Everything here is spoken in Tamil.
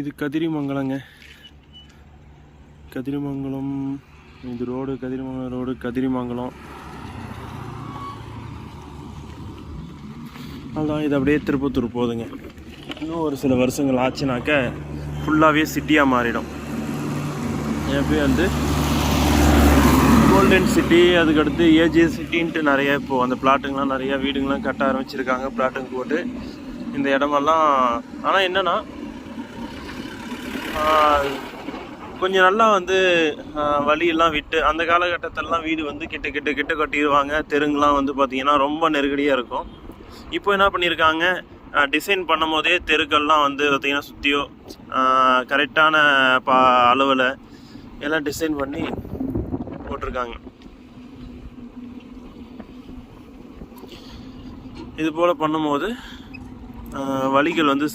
இது கதிரிமங்கலங்க. கதிரிமங்கலம் இது ரோடு, கதிரிமங்கலம் ரோடு, கதிரிமங்கலம். அதுதான் இது அப்படியே திருப்பத்தூர் போகுதுங்க. இன்னும் ஒரு சில வருஷங்கள் ஆச்சுனாக்க ஃபுல்லாகவே சிட்டியாக மாறிடும். எப்பயும் வந்து கோல்டன் சிட்டி, அதுக்கடுத்து ஏஜே சிட்டின்ட்டு நிறைய இப்போது அந்த பிளாட்டுங்கெலாம் நிறையா வீடுங்கள்லாம் கட்ட ஆரம்பிச்சிருக்காங்க. பிளாட்டுங்க போட்டு இந்த இடமெல்லாம். ஆனால் என்னென்னா கொஞ்சம் நல்லா வந்து வழியெல்லாம் விட்டு அந்த காலகட்டத்திலலாம் வீடு வந்து கிட்ட கட்டிடுவாங்க. தெருங்கெலாம் வந்து பார்த்திங்கன்னா ரொம்ப நெருக்கடியாக இருக்கும். இப்போ என்ன பண்ணியிருக்காங்க, டிசைன் பண்ணும் போதே தெருக்கள்லாம் வந்து பார்த்திங்கன்னா சுற்றியோ கரெக்டான அளவில் எல்லாம் டிசைன் பண்ணி போட்டிருக்காங்க. இது போல் பண்ணும்போது வழிகள் வந்து